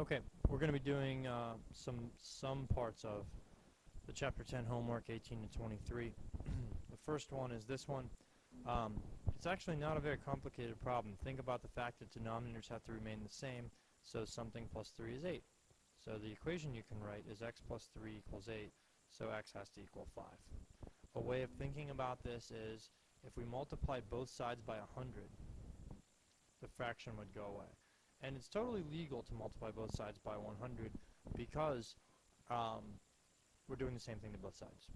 Okay, we're going to be doing some parts of the Chapter 10 homework 18 to 23. The first one is this one. It's actually not a very complicated problem. Think about the fact that denominators have to remain the same, so something plus 3 is 8. So the equation you can write is x plus 3 equals 8, so x has to equal 5. A way of thinking about this is if we multiply both sides by 100, the fraction would go away. And it's totally legal to multiply both sides by 100 because we're doing the same thing to both sides.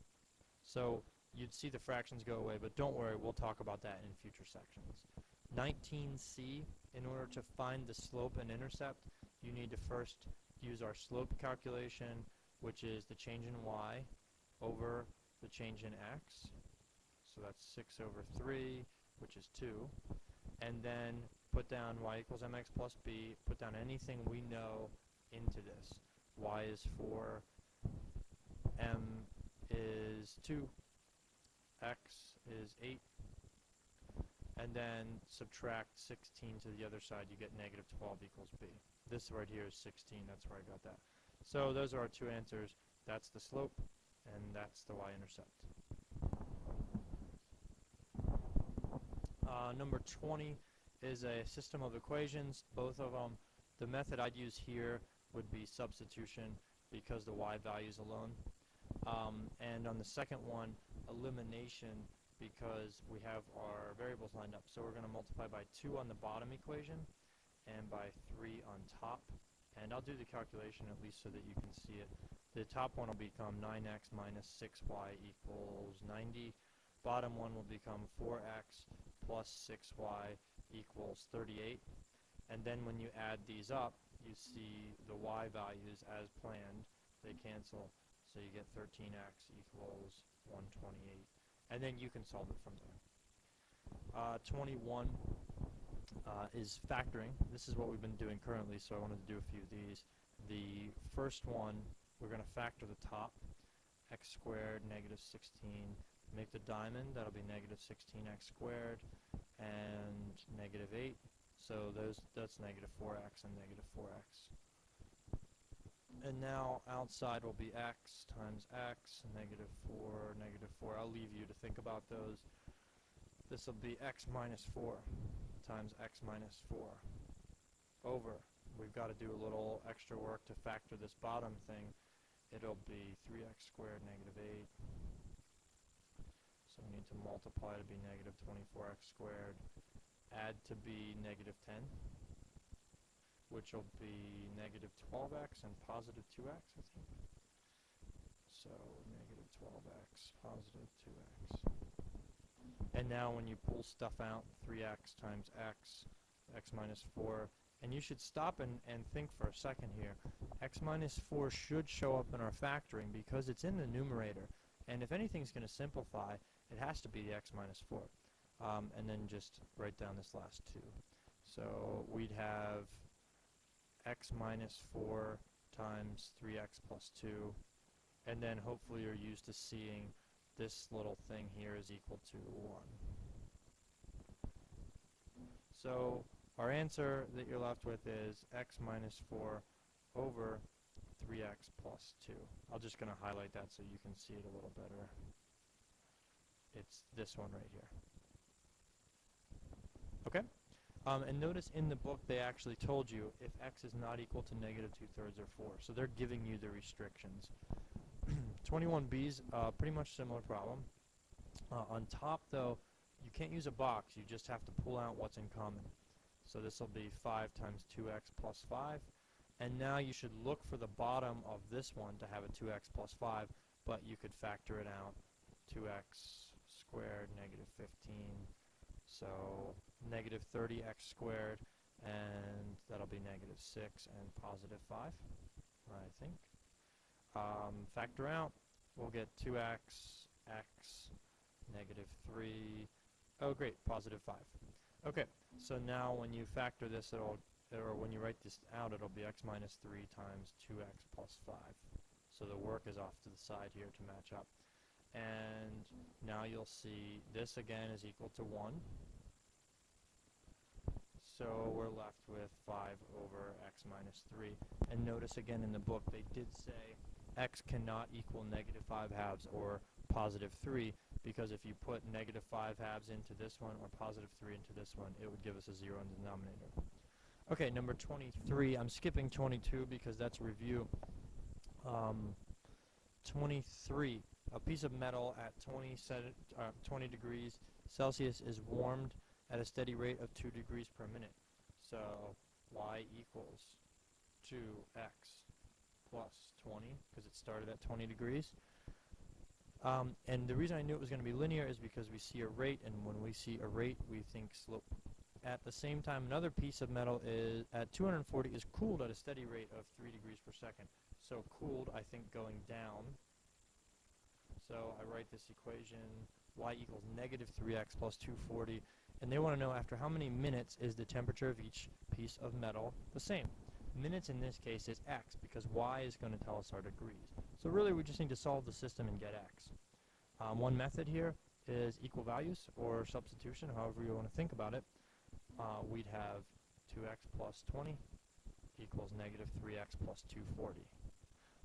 So you'd see the fractions go away, but don't worry, we'll talk about that in future sections. 19C, in order to find the slope and intercept, you need to first use our slope calculation, which is the change in y over the change in x. So that's 6 over 3, which is 2. And then put down y equals mx plus b, put down anything we know into this. Y is 4, m is 2, x is 8, and then subtract 16 to the other side, you get negative 12 equals b. This right here is 16, that's where I got that. So those are our two answers. That's the slope, and that's the y-intercept. Number 20 is a system of equations, both of them. The method I'd use here would be substitution because the y values alone. And on the second one, elimination because we have our variables lined up. So we're going to multiply by 2 on the bottom equation and by 3 on top. And I'll do the calculation at least so that you can see it. The top one will become 9x minus 6y equals 90. Bottom one will become 4x plus 6y equals 38. And then when you add these up, you see the y values as planned. They cancel, so you get 13x equals 128. And then you can solve it from there. 21 is factoring. This is what we've been doing currently, so I wanted to do a few of these. The first one, we're going to factor the top, x squared, negative 16. Make the diamond, that'll be negative 16x squared, and negative 8. So that's negative 4x and negative 4x. And now outside will be x times x, negative 4, negative 4. I'll leave you to think about those. This will be x minus 4 times x minus 4 over. We've got to do a little extra work to factor this bottom thing. It'll be 3x squared, negative 8. So we need to multiply to be negative 24x squared, add to be negative 10, which will be negative 12x and positive 2x, I think. So negative 12x, positive 2x. And now when you pull stuff out, 3x times x, x minus 4, and you should stop and think for a second here. X minus 4 should show up in our factoring because it's in the numerator. And if anything's going to simplify, it has to be the x minus 4. And then just write down this last 2. So we'd have x minus 4 times 3x plus 2. And then hopefully you're used to seeing this little thing here is equal to 1. So our answer that you're left with is x minus 4 over 3x plus 2. I'm just going to highlight that so you can see it a little better. It's this one right here. Okay? And notice in the book they actually told you if x is not equal to negative 2/3 or 4. So they're giving you the restrictions. 21B's pretty much similar problem. On top, though, you can't use a box. You just have to pull out what's in common. So this will be 5 times 2x plus 5. And now you should look for the bottom of this one to have a 2x plus 5, but you could factor it out. 2x squared, negative 15. So negative 30x squared, and that'll be negative 6 and positive 5, I think. Factor out, we'll get 2x, x, negative 3. Oh, great, positive 5. Okay, so now when you factor this, or when you write this out, it'll be x minus 3 times 2x plus 5. So the work is off to the side here to match up. And now you'll see this again is equal to 1. So we're left with 5 over x minus 3. And notice again in the book they did say x cannot equal negative 5 halves or positive 3, because if you put negative 5 halves into this one or positive 3 into this one, it would give us a 0 in the denominator. Okay, number 23. I'm skipping 22 because that's a review. 23. A piece of metal at 20 degrees Celsius is warmed at a steady rate of 2 degrees per minute. So y equals 2x plus 20, because it started at 20 degrees. And the reason I knew it was going to be linear is because we see a rate, and when we see a rate, we think slope. At the same time, another piece of metal is at 240 is cooled at a steady rate of 3 degrees per second. So cooled, I think, going down. So I write this equation, y equals negative 3x plus 240. And they want to know after how many minutes is the temperature of each piece of metal the same. Minutes in this case is x, because y is going to tell us our degrees. So really we just need to solve the system and get x. One method here is equal values, or substitution, however you want to think about it. We'd have 2x plus 20 equals negative 3x plus 240.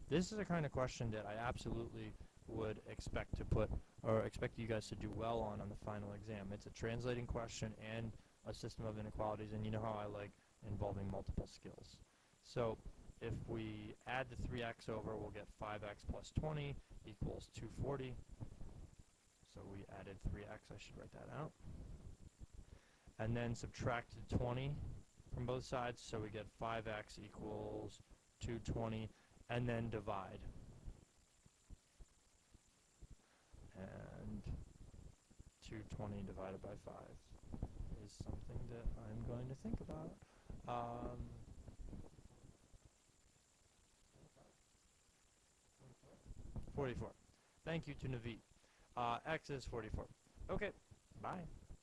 This is a kind of question that I absolutely would expect to put, or expect you guys to do well on the final exam. It's a translating question and a system of inequalities, and you know how I like involving multiple skills. So if we add the 3x over, we'll get 5x plus 20 equals 240. So we added 3x, I should write that out. And then subtracted 20 from both sides, so we get 5x equals 220, and then divide. And 220 divided by 5 is something that I'm going to think about. 44. Thank you to Naveed. X is 44. Okay, bye.